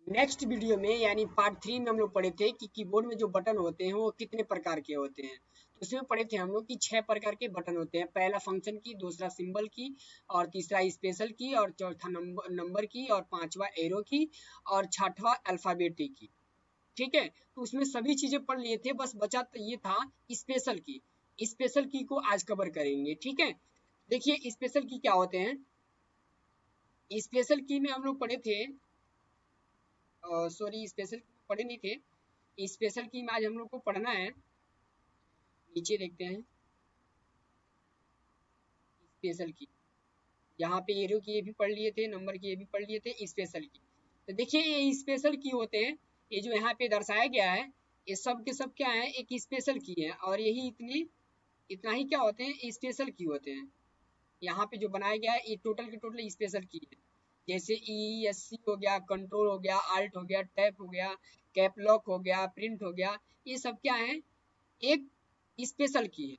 Next video में यानी part 3 में हम लोग पढ़े थे कि कीबोर्ड में जो बटन होते हैं वो कितने प्रकार के होते हैं। तो उसमें पढ़े थे हम लोग कि 6 प्रकार के बटन होते हैं। पहला फंक्शन की, दूसरा सिंबल की, और तीसरा स्पेशल की, और चौथा नंबर की, और पांचवा एरो की, और छठवा अल्फाबेटिक की। ठीक है, तो उसमें सभी चीजें पढ़ लिए थे, बस बचा तो ये था स्पेशल की। स्पेशल की को आज कवर करेंगे। ठीक है, देखिए स्पेशल की क्या होते हैं। स्पेशल की में हम लोग पढ़े थे, सॉरी स्पेशल पढ़े नहीं थे। स्पेशल की में आज हम लोग को पढ़ना है। नीचे देखते हैं स्पेशल की। यहाँ पे एरो की ये भी पढ़ लिए थे, नंबर की ये भी पढ़ लिए थे। स्पेशल की तो देखिए ये स्पेशल की होते हैं। ये जो यहाँ पे दर्शाया गया है ये सब के सब क्या है, एक स्पेशल की है। और यही इतना ही क्या होते हैं, स्पेशल की होते हैं। यहाँ पे जो बनाया गया है ये टोटल के टोटल स्पेशल की है। जैसे ESC हो गया, कंट्रोल हो गया, आल्ट हो गया, टैप हो गया, कैप लॉक हो गया, प्रिंट हो गया, ये सब क्या है, एक स्पेशल की है।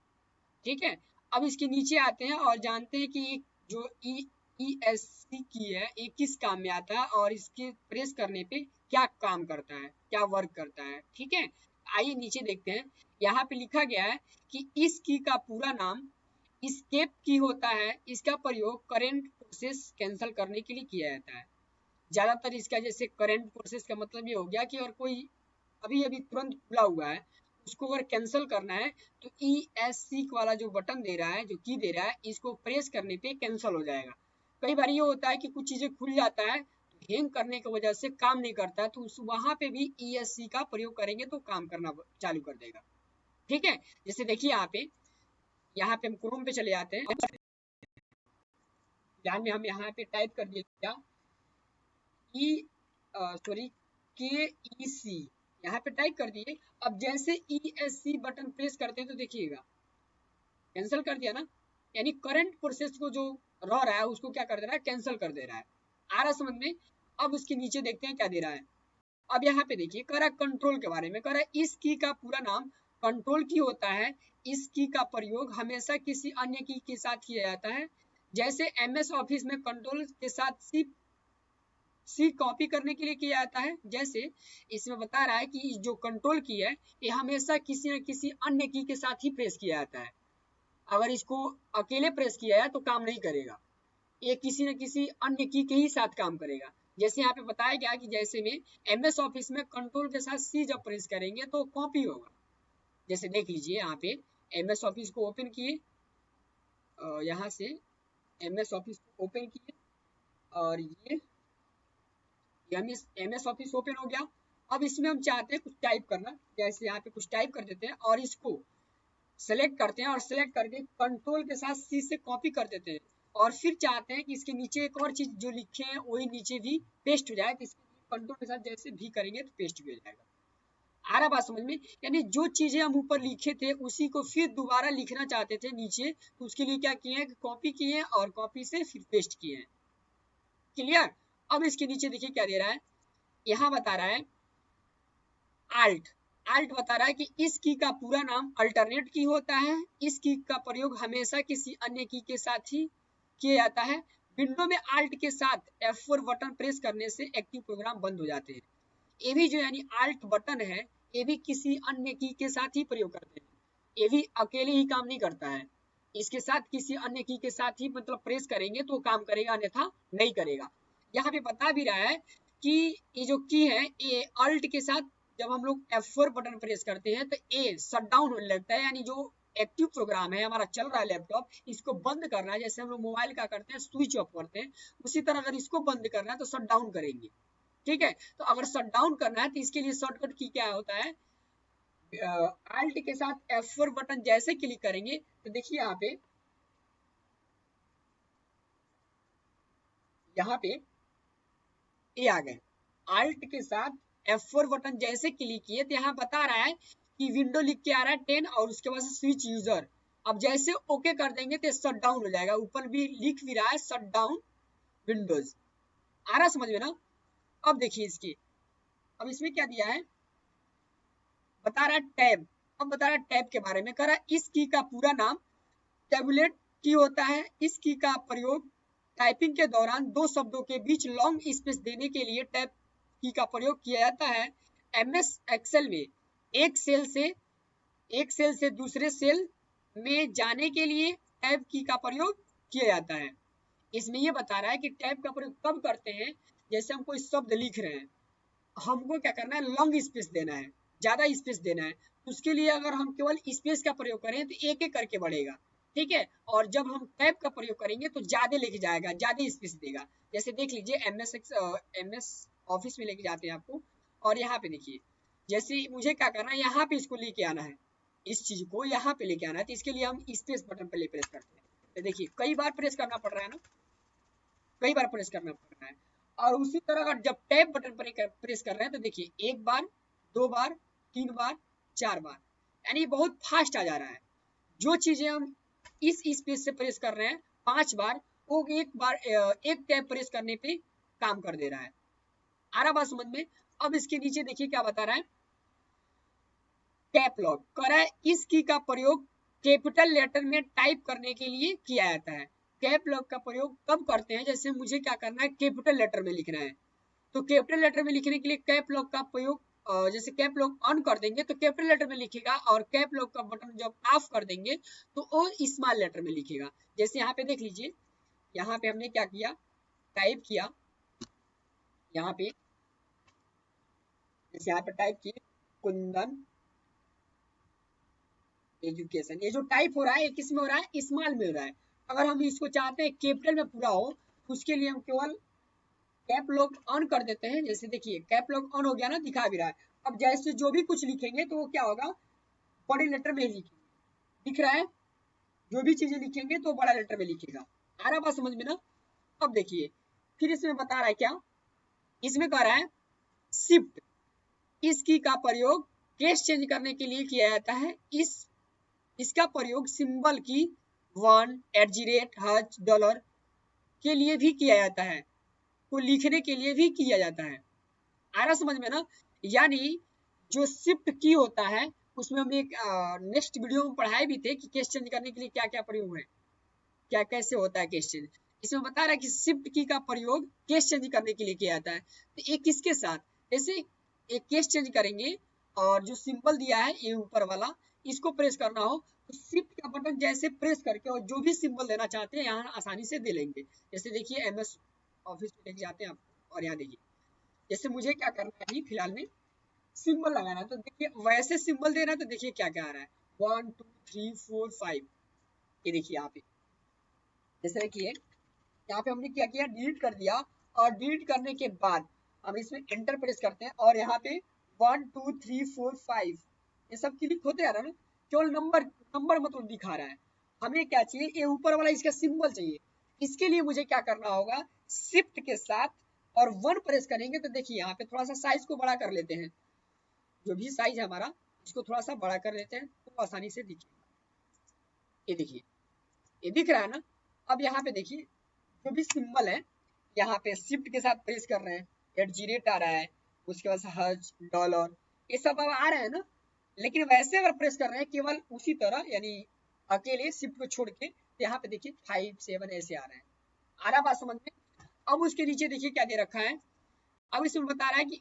ठीक है, अब इसके नीचे आते हैं और जानते हैं कि जो ESC की है ये किस काम में आता है और इसके प्रेस करने पे क्या काम करता है, क्या वर्क करता है। ठीक है, आइए नीचे देखते हैं। यहाँ पे लिखा गया है कि इस की का पूरा नाम एस्केप की होता है। इसका प्रयोग करेंट प्रोसेस कैंसिल करने के लिए किया जाता है। ज्यादातर इसका जैसे करेंट प्रोसेस का मतलब ये हो गया कि अगर कोई अभी अभी तुरंत खुला हुआ है उसको अगर कैंसिल करना है तो ESC वाला जो बटन दे रहा है, जो की दे रहा है, इसको प्रेस करने पे कैंसिल हो जाएगा। कई बार ये होता है कि कुछ चीजें खुल जाता है तो हैंग करने की वजह से काम नहीं करता है, तो वहां पे भी ESC का प्रयोग करेंगे तो काम करना चालू कर देगा। ठीक है, जैसे देखिए यहाँ पे हम क्रोम पे चले जाते हैं। ध्यान में हम यहाँ पे टाइप कर दिया क्या, सॉरी KEC यहाँ पे टाइप कर दिए। अब जैसे ESC बटन प्रेस करते हैं तो देखिएगा कैंसिल कर दिया ना, यानी करंट प्रोसेस को जो रह रहा है उसको क्या कर दे रहा है, कैंसिल कर दे रहा है। आ रहा समझ में। अब उसके नीचे देखते हैं क्या दे रहा है। अब यहाँ पे देखिए कह रहा है कंट्रोल के बारे में, कह रहा है इस की का पूरा नाम कंट्रोल की होता है। इस की का प्रयोग हमेशा किसी अन्य की के साथ किया जाता है। जैसे MS ऑफिस में कंट्रोल के साथ सी कॉपी करने के लिए किया जाता है, जैसे इसमें बता रहा है कि जो कंट्रोल की है ये हमेशा किसी न किसी अन्य की के साथ ही प्रेस किया जाता है। अगर इसको अकेले प्रेस किया जाए तो काम नहीं करेगा, ये किसी न किसी अन्य की के ही साथ काम करेगा। जैसे यहाँ पे बताया गया कि जैसे में MS ऑफिस में कंट्रोल के साथ सी जब प्रेस करेंगे तो कॉपी होगा। जैसे देख लीजिए यहाँ पे MS ऑफिस को ओपन किए, यहाँ से MS ऑफिस को ओपन किए और ये MS ऑफिस ओपन हो गया। अब इसमें हम चाहते हैं कुछ टाइप करना, जैसे यहाँ पे कुछ टाइप कर देते हैं और इसको सेलेक्ट करते हैं और सेलेक्ट करके कंट्रोल के साथ सी से कॉपी कर देते हैं। और फिर चाहते हैं कि इसके नीचे एक और चीज जो लिखे हैं वही नीचे भी पेस्ट हो जाए, तो इसके कंट्रोल के साथ जैसे भी करेंगे तो पेस्ट भी हो जाएगा। आ रहा बात समझ में, यानी जो चीजें हम ऊपर लिखे थे उसी को फिर दोबारा लिखना चाहते थे नीचे, तो उसके लिए क्या किए हैं, कॉपी किए हैं और कॉपी से फिर पेस्ट किए हैं। क्लियर। अब इसके नीचे देखिए क्या दे रहा है, यहाँ बता रहा है आल्ट। आल्ट बता रहा है कि इस की का पूरा नाम अल्टरनेट की होता है। इस की का प्रयोग हमेशा किसी अन्य की के साथ ही किया जाता है। विंडो में आल्ट के साथ F4 बटन प्रेस करने से एक्टिव प्रोग्राम बंद हो जाते हैं। ये भी जो यानी आल्ट बटन है ये भी किसी अन्य की के साथ ही प्रयोग करते हैं, ये भी अकेले ही काम नहीं करता है, इसके साथ किसी अन्य की के साथ ही मतलब प्रेस करेंगे तो काम करेगा, अन्यथा नहीं करेगा। यहाँ पे बता भी रहा है कि ये जो की है ये अल्ट के साथ जब हम लोग F4 बटन प्रेस करते हैं तो ए शट डाउन होने लगता है, यानी जो एक्टिव प्रोग्राम है हमारा चल रहा है लैपटॉप, इसको बंद करना है। जैसे हम लोग मोबाइल का करते हैं स्विच ऑफ करते हैं, उसी तरह अगर इसको बंद करना है तो शट डाउन करेंगे। ठीक है, तो अगर शट डाउन करना है तो इसके लिए शॉर्टकट की क्या होता है, अल्ट के साथ F4 बटन जैसे क्लिक करेंगे तो देखिए यहाँ पे ये आ गए। अल्ट के साथ F4 बटन जैसे क्लिक किए तो यहाँ बता रहा है कि विंडो लिख के आ रहा है 10 और उसके बाद से स्विच यूजर। अब जैसे ओके कर देंगे तो शट डाउन हो जाएगा, ऊपर भी लिख भी रहा है शट डाउन विंडोज। आ रहा समझ में ना। अब देखिए इसकी, अब इसमें क्या दिया है, बता रहा है टैब। अब बता रहा है टैब के बारे में, कह रहा है इस की का पूरा नाम टैबुलेट की होता है। इस की का प्रयोग टाइपिंग के दौरान दो शब्दों के बीच लॉन्ग स्पेस देने के लिए टैब की का प्रयोग किया जाता है MS एक्सेल में एक सेल से दूसरे सेल में जाने के लिए टैब की का प्रयोग किया जाता है। इसमें ये बता रहा है कि टैब का प्रयोग कब करते हैं, जैसे हम कोई शब्द लिख रहे हैं, हमको क्या करना है, लॉन्ग स्पेस देना है, ज्यादा स्पेस देना है, उसके लिए अगर हम केवल स्पेस का प्रयोग करें तो एक एक करके बढ़ेगा, ठीक है। और जब हम टैब का प्रयोग करेंगे तो ज्यादा लेके जाएगा, ज्यादा स्पेस देगा। जैसे देख लीजिए MS ऑफिस में लेके जाते हैं आपको, और यहाँ पे देखिए, जैसे मुझे क्या करना है, यहाँ पे इसको लेके आना है, इस चीज को यहाँ पे लेके आना है, तो इसके लिए हम स्पेस बटन पे प्रेस करते हैं। तो देखिए कई बार प्रेस करना पड़ रहा है ना, कई बार प्रेस करना पड़ रहा है। और उसी तरह अगर जब टैब बटन पर प्रेस कर रहे हैं तो देखिए एक बार, दो बार, तीन बार, चार बार, यानी बहुत फास्ट आ जा रहा है। जो चीजें हम इस स्पेस से प्रेस कर रहे हैं 5 बार, वो एक टैब प्रेस करने पे काम कर दे रहा है। आ रहा बात समझ में। अब इसके नीचे देखिए क्या बता रहा है, कैप लॉक कर रहा है, इस की का प्रयोग कैपिटल लेटर में टाइप करने के लिए किया जाता है। कैप लॉक का प्रयोग कब करते हैं, जैसे मुझे क्या करना है, कैपिटल लेटर में लिखना है, तो कैपिटल लेटर में लिखने के लिए कैप लॉक का प्रयोग, जैसे कैप लॉक ऑन कर देंगे तो कैपिटल लेटर में लिखेगा, और कैप लॉक का बटन जब ऑफ कर देंगे तो वो स्मॉल लेटर में लिखेगा। जैसे यहाँ पे देख लीजिए, यहाँ पे हमने क्या किया, टाइप किया, यहाँ पे जैसे यहाँ पे टाइप किए कुंदन एजुकेशन, ये जो टाइप हो रहा है किस में हो रहा है, स्मॉल में हो रहा है। अगर हम इसको चाहते हैं कैपिटल में पूरा हो, उसके लिए हम केवल कैप लॉक ऑन कर देते हैं। जैसे देखिए कैप लॉक ऑन हो गया ना, दिखा भी रहा है। अब जैसे जो भी कुछ लिखेंगे तो वो क्या होगा, बड़े लेटर में लिखेंगे, दिख रहा है, जो भी चीजें लिखेंगे तो बड़ा लेटर में लिखेगा। आ रहा बात समझ में ना। अब देखिए फिर इसमें बता रहा है क्या, इसमें कह रहा है शिफ्ट, इस की का प्रयोग केस चेंज करने के लिए किया जाता है। इसका प्रयोग सिंबल की 1 $, के लिए भी किया जाता है, को लिखने के लिए भी किया जाता है। आ रहा समझ में ना। यानी जो शिफ्ट की होता है, उसमें हम एक नेक्स्ट वीडियो में पढ़ाए भी थे कि केस चेंज करने के लिए क्या क्या प्रयोग है, क्या कैसे होता है केस चेंज। इसमें बता रहा है कि शिफ्ट की का प्रयोग केस चेंज करने के लिए किया जाता है। तो एक किसके साथ, जैसे एक केस चेंज करेंगे और जो सिंबल दिया है ये ऊपर वाला, इसको प्रेस करना हो तो शिफ्ट का बटन जैसे प्रेस करके और जो भी सिंबल देना चाहते हैं यहाँ आसानी से दे लेंगे। जैसे देखिए MS ऑफिस में लेके जाते हैं आपको, और यहाँ देखिए जैसे मुझे क्या करना है फिलहाल में सिंबल लगाना है, तो देखिए वैसे सिंबल देना है, तो देखिए क्या क्या आ रहा है, 1 2 3 4 5, ये देखिए यहाँ पे, जैसे देखिए यहाँ पे हमने क्या किया, डिलीट कर दिया, और डिलीट करने के बाद हम इसमें एंटर प्रेस करते हैं, और यहाँ पे 1 2 3 4 5 ये सब क्लिक होते आ रहा है ना, केवल नंबर मतलब दिखा रहा है। हमें क्या चाहिए, ये ऊपर वाला इसका सिंबल चाहिए। इसके लिए मुझे क्या करना होगा, शिफ्ट के साथ और 1 प्रेस करेंगे तो देखिए यहाँ पे थोड़ा सा साइज को बड़ा कर लेते हैं, जो भी साइज है हमारा इसको थोड़ा सा बड़ा कर लेते हैं तो आसानी से दिखेगा। ये देखिए ये दिख रहा है ना। अब यहाँ पे देखिए जो भी सिंबल है, यहाँ पे शिफ्ट के साथ प्रेस कर रहे हैं, @ आ रहा है, उसके बाद $, ये सब अब आ रहे हैं ना। लेकिन वैसे अगर प्रेस कर रहे हैं केवल उसी तरह, यानी अकेले शिफ्ट को छोड़ के, तो यहाँ पे देखिए 5 7 ऐसे आ रहे हैं। आ रहा बात समझ में। अब उसके नीचे देखिए क्या दे रखा है, अब इसमें बता रहा है कि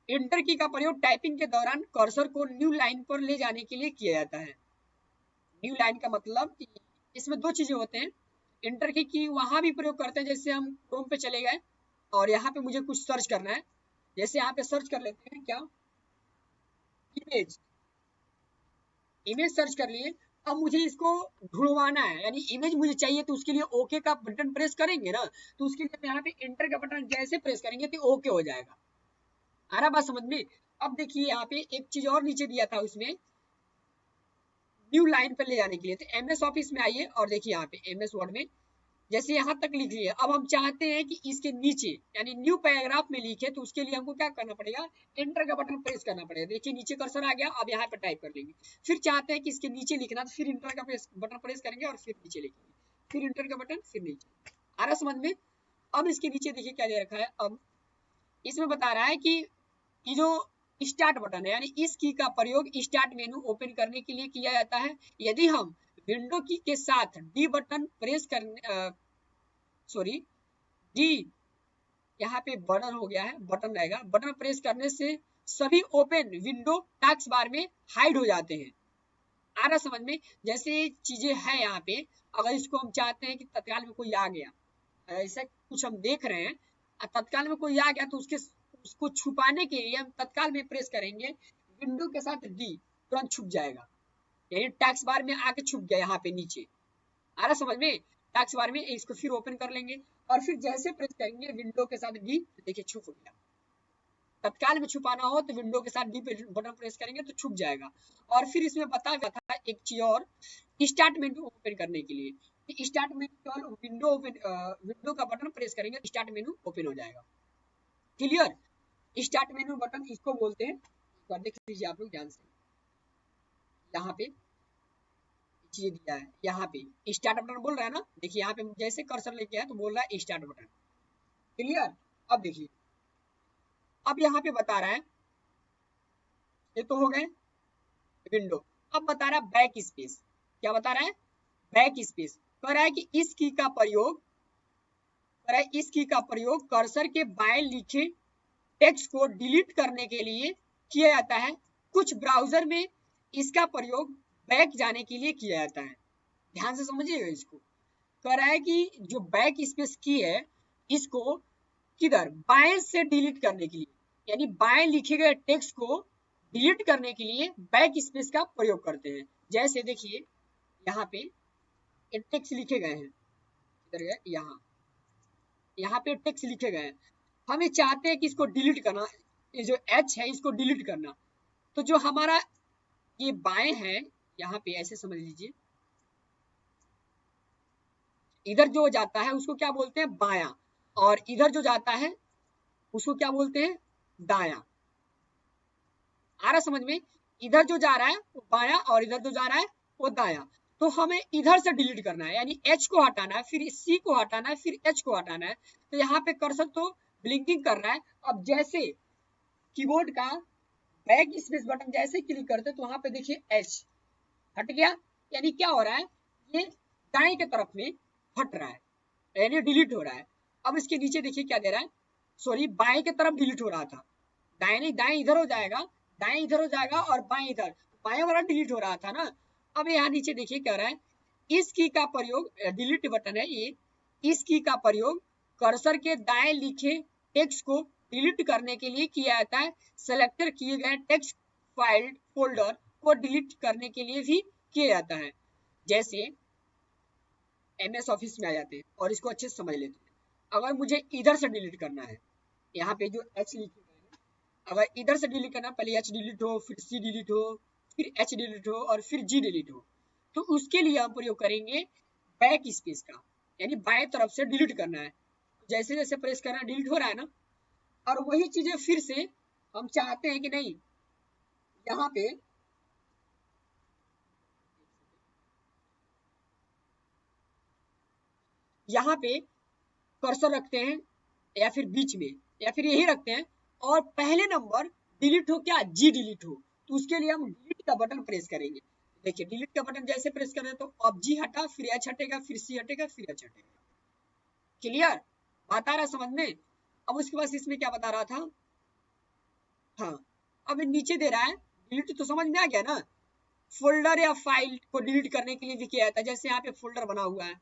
इंटर की का प्रयोग टाइपिंग के दौरान कर्सर को न्यू लाइन पर ले जाने के लिए किया जाता है। न्यू लाइन का मतलब इसमें दो चीजें होते हैं, इंटर की वहां भी प्रयोग करते हैं, जैसे हम क्रोम पे चले गए और यहाँ पे मुझे कुछ सर्च करना है, जैसे यहाँ पे सर्च कर लेते हैं क्या, इमेज सर्च कर लिए। अब मुझे इसको ढूंढवाना है, यानी इमेज मुझे चाहिए, तो उसके लिए ओके का बटन प्रेस करेंगे ना, तो उसके लिए यहाँ पे इंटर का बटन जैसे प्रेस करेंगे तो ओके हो जाएगा। आ रहा बात समझ में। अब देखिए यहाँ पे एक चीज और नीचे दिया था उसमें, न्यू लाइन पर ले जाने के लिए, तो MS ऑफिस में आइए और देखिए यहाँ पे MS वर्ड में जैसे यहाँ तक लिख लिए। अब हम चाहते हैं कि इसके नीचे यानी न्यू पैराग्राफ में लिखे, तो उसके लिए हमको क्या करना पड़ेगा, एंटर का बटन प्रेस करना पड़ेगा। देखिए नीचे कर्सर आ गया, अब यहाँ पे टाइप कर लेंगे। फिर चाहते हैं कि इसके नीचे लिखना, तो फिर इंटर का बटन प्रेस करेंगे और फिर नीचे लिखेंगे, फिर इंटर का बटन, फिर नीचे। आ रहा समझ में। अब इसके नीचे देखिए क्या दे रखा है, अब इसमें बता रहा है कि ये जो स्टार्ट बटन है, यानी इस की का प्रयोग स्टार्ट मेनू ओपन करने के लिए किया जाता है। यदि हम विंडो की के साथ डी बटन प्रेस करने डी यहाँ पे बटन हो गया है, बटन रहेगा, बटन प्रेस करने से सभी ओपन विंडो टास्क बार में हाइड हो जाते हैं। आ रहा समझ में? जैसे चीजें है यहाँ पे, अगर इसको हम चाहते हैं कि तत्काल में कोई आ गया, ऐसा कुछ हम देख रहे हैं, तत्काल में कोई आ गया तो उसको छुपाने के लिए हम तत्काल में प्रेस करेंगे विंडो के साथ डी, तुरंत छुप जाएगा, यानी टैक्स बार में आके छुप गया यहाँ पे नीचे। आ रहा समझ में? टैक्स बार में इसको फिर ओपन कर लेंगे और फिर जैसे प्रेस करेंगे विंडो के साथ डी, देखिए छुप गया। तत्काल में छुपाना हो तो विंडो के साथ डी पे बटन प्रेस करेंगे तो छुप जाएगा। और फिर इसमें बताया गया था एक चीज और, स्टार्ट मेनू ओपन करने के लिए, स्टार्ट मेनू केवल विंडो का बटन प्रेस करेंगे तो स्टार्ट मेनू ओपन हो जाएगा। क्लियर? स्टार्ट मेनू बटन इसको बोलते हैं, देख लीजिए आप लोग ध्यान से, यहाँ पे चीज दिया है, यहाँ पे स्टार्ट बटन बोल रहा है ना, देखिए यहाँ पे जैसे कर्सर लेके आया तो बोल रहा है स्टार्ट बटन। क्लियर? अब देखिए, अब यहाँ पे बता रहा है, ये तो हो गए विंडो, अब बता रहा है बैक स्पेस। क्या बता रहा है? Back space. कह रहा है कि इस की का प्रयोग, कह रहा है इस की का प्रयोग कर्सर के बाएं लिखे टेक्स्ट को डिलीट करने के लिए किया जाता है। कुछ ब्राउजर में इसका प्रयोग बैक जाने के लिए किया जाता है। ध्यान से समझिएगा इसको। कह रहा है कि जो बैक स्पेस की है, इसको किधर, बाएं से डिलीट करने के लिए, यानी बाएं लिखे गए टेक्स्ट को डिलीट करने के लिए बैक स्पेस का प्रयोग करते हैं। जैसे देखिए यहाँ पे टेक्स्ट लिखे गए हैं, इधर गए, यहाँ पे टेक्स्ट लिखे गए हैं, हम ये चाहते हैं कि इसको डिलीट करना, ये जो एच है इसको डिलीट करना। तो जो हमारा ये बाएं है, यहाँ पे ऐसे समझ लीजिए, इधर जो जाता है उसको क्या बोलते हैं, बायां, और इधर जो जाता है उसको क्या बोलते हैं, दायां। आ रहा समझ में? इधर जो जा रहा है वो बायां और इधर जो जा रहा है वो दायां। तो हमें इधर से डिलीट करना है, यानी एच को हटाना है, फिर सी को हटाना है, फिर एच को हटाना है। तो यहाँ पे कर्सर तो ब्लिंकिंग कर रहा है। अब जैसे कीबोर्ड का बैक स्पेस बटन जैसे क्लिक करते तो वहां पे देखिए एच हट गया, यानी क्या हो रहा है, ये दाएं के तरफ में हट रहा है, यानी डिलीट हो रहा है। अब इसके नीचे देखिए क्या दे रहा है, सॉरी बाएं के तरफ डिलीट हो रहा था, दाएं नहीं, दाएं इधर हो जाएगा, दाएं इधर हो जाएगा और बाएं इधर, बाएं वाला डिलीट हो रहा था ना। अब यहाँ नीचे देखिए क्या रहा है, इस की का प्रयोग, डिलीट बटन है ये, इस की का प्रयोग कर्सर के दाएं लिखे टेक्स्ट को डिलीट करने के लिए किया जाता है। सेलेक्टर किए गए टेक्स्ट फाइल फोल्डर को डिलीट करने के लिए भी किया जाता है। जैसे MS ऑफिस में आ जाते हैं और इसको अच्छे से समझ लेते हैं। अगर मुझे इधर से डिलीट करना है, यहाँ पे जो एच लिखे गए, अगर इधर से डिलीट करना, पहले एच डिलीट हो, फिर सी डिलीट हो, फिर एच डिलीट हो और फिर जी डिलीट हो, तो उसके लिए हम प्रयोग करेंगे बैक स्पेस का, यानी बाएं तरफ से डिलीट करना है। जैसे जैसे प्रेस करना डिलीट हो रहा है ना, और वही चीजें फिर से हम चाहते हैं कि नहीं, यहाँ पे कर्सर रखते हैं या फिर बीच में या फिर यही रखते हैं, और पहले नंबर डिलीट हो, क्या जी डिलीट हो, तो उसके लिए हम डिलीट का बटन प्रेस करेंगे। देखिए डिलीट का बटन जैसे प्रेस करें तो अब जी हटा, फिर एच हटेगा, फिर सी हटेगा, फिर एच हटेगा। क्लियर? बात आ रहा समझ में? अब उसके बाद इसमें क्या बता रहा था, हाँ अब नीचे दे रहा है डिलीट, तो समझ में आ गया ना, फोल्डर या फाइल को डिलीट करने के लिए भी किया जाता है। जैसे यहाँ पे फोल्डर बना हुआ है,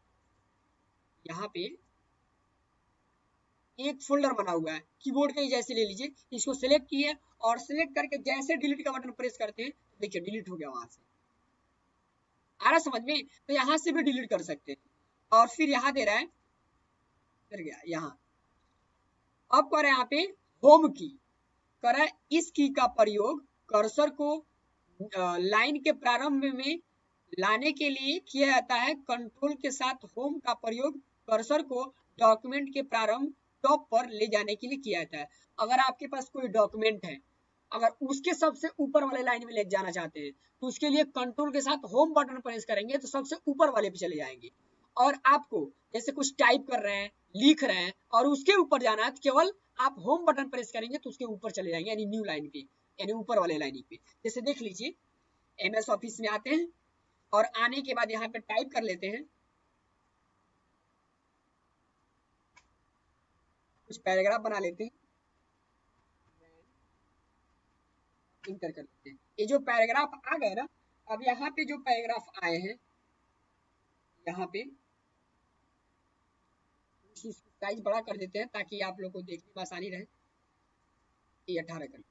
यहाँ पे एक फोल्डर बना हुआ है, कीबोर्ड का ही जैसे ले लीजिए, इसको सिलेक्ट किए और सिलेक्ट करके जैसे डिलीट का बटन प्रेस करते हैं, देखिए डिलीट हो गया वहां से। आ रहा समझ में? तो यहाँ से भी डिलीट कर सकते हैं। और फिर यहाँ दे रहा है, कर गया यहाँ, अब कर यहाँ पे होम की, कर रहा है इस की का प्रयोग कर्सर को लाइन के प्रारंभ में लाने के लिए किया जाता है। कंट्रोल के साथ होम का प्रयोग कर्सर को डॉक्यूमेंट के प्रारंभ टॉप पर ले जाने के लिए किया जाता है। अगर आपके पास कोई डॉक्यूमेंट है, अगर उसके सबसे ऊपर वाले लाइन में ले जाना चाहते हैं तो उसके लिए कंट्रोल के साथ होम बटन प्रेस करेंगे तो सबसे ऊपर वाले पे चले जाएंगे। और आपको जैसे कुछ टाइप कर रहे हैं, लिख रहे हैं और उसके ऊपर जाना है तो केवल आप होम बटन प्रेस करेंगे तो उसके ऊपर चले जाएंगे, यानी न्यू लाइन पे, यानी ऊपर वाले लाइन पे। जैसे देख लीजिए MS ऑफिस में आते हैं और आने के बाद यहाँ पे टाइप कर लेते हैं, कुछ पैराग्राफ बना लेते हैं, इंटर कर लेते हैं। ये जो पैराग्राफ आ गए ना, अब यहाँ पे जो पैराग्राफ आए हैं, यहाँ पे साइज बड़ा कर देते हैं ताकि आप लोग को देखने में आसानी रहे। ये 18 कर।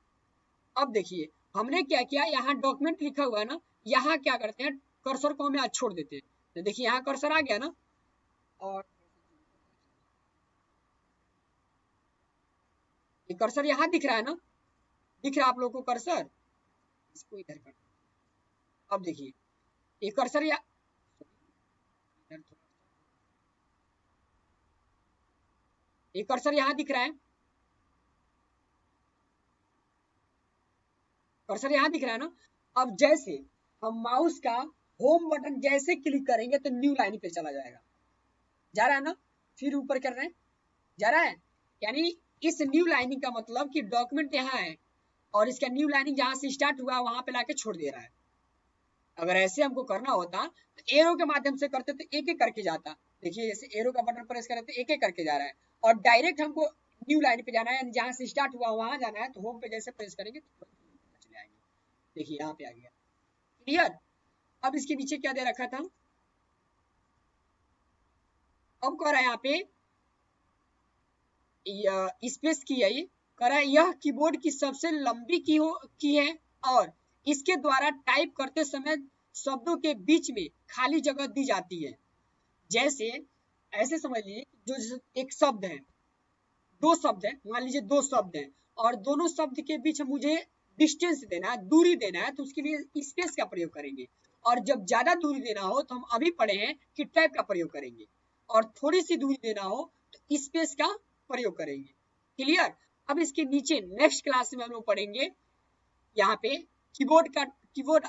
अब देखिए हमने क्या किया, यहाँ डॉक्यूमेंट लिखा हुआ है ना, यहाँ क्या करते हैं, कर्सर को हम यहाँ छोड़ देते हैं। तो देखिए यहाँ कर्सर आ गया ना, और ये कर्सर यहाँ दिख रहा है ना, दिख रहा है आप लोगों को कर्सर, इसको इधर कर। अब देखिए ये कर्सर ये कर्सर यहाँ दिख रहा है, कर्सर यहाँ दिख रहा है ना। अब जैसे हम माउस का होम बटन जैसे क्लिक करेंगे तो न्यू लाइन पे चला जाएगा, जा रहा है ना, फिर ऊपर कर रहे हैं, जा रहा है। यानी इस न्यू लाइनिंग का मतलब कि डॉक्यूमेंट यहाँ है और इसका न्यू लाइनिंग जहां से स्टार्ट हुआ वहां पे लाके छोड़ दे रहा है। अगर ऐसे हमको करना होता तो एरो के माध्यम से करते तो एक एक करके जाता। देखिए जैसे एरो का बटन प्रेस करें तो एक एक करके जा रहा है, और डायरेक्ट हमको न्यू लाइन पे जाना है, जहां से स्टार्ट हुआ वहां जाना है, तो होम पे जैसे प्रेस करेंगे तो चले आएंगे। देखिए यहाँ पे आ गया, क्लियर। अब इसके नीचे क्या दे रखा था, अब कह रहा है यहाँ पे स्पेस की है, ये कह रहा है यह कीबोर्ड की सबसे लंबी की है और इसके द्वारा टाइप करते समय शब्दों के बीच में खाली जगह दी जाती है। जैसे ऐसे समझ लीजिए जो एक शब्द है, दो शब्द है, मान लीजिए दो शब्द है और दोनों शब्द के बीच मुझे डिस्टेंस देना है, दूरी देना है, तो उसके लिए स्पेस का प्रयोग करेंगे। और जब ज्यादा दूरी देना हो तो हम अभी पढ़े हैं कि टैब का प्रयोग करेंगे, और थोड़ी सी दूरी देना हो तो स्पेस का प्रयोग करेंगे, क्लियर। अब इसके नीचे नेक्स्ट क्लास में हम लोग पढ़ेंगे यहाँ पे keyboard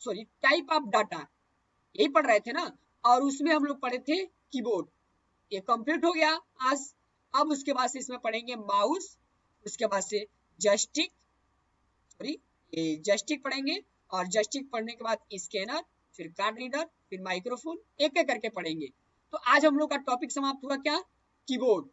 sorry type of data, यही पढ़ रहे थे ना, और उसमें हम लोग पढ़े थे कीबोर्ड। ये कंप्लीट हो गया आज। अब उसके बाद से इसमें पढ़ेंगे माउस, उसके बाद से जस्टिक, सॉरी ये जस्टिक पढ़ेंगे, और जस्टिक पढ़ने के बाद स्कैनर, फिर कार्ड रीडर, फिर माइक्रोफोन, एक एक करके पढ़ेंगे। तो आज हम लोग का टॉपिक समाप्त हुआ क्या, कीबोर्ड।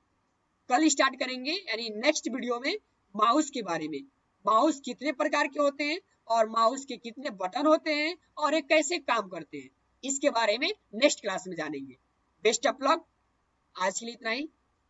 कल स्टार्ट करेंगे यानी नेक्स्ट वीडियो में माउस के बारे में, माउस कितने प्रकार के होते हैं और माउस के कितने बटन होते हैं और ये कैसे काम करते हैं, इसके बारे में नेक्स्ट क्लास में जानेंगे। बेस्ट ऑफ लक, आज के लिए इतना ही।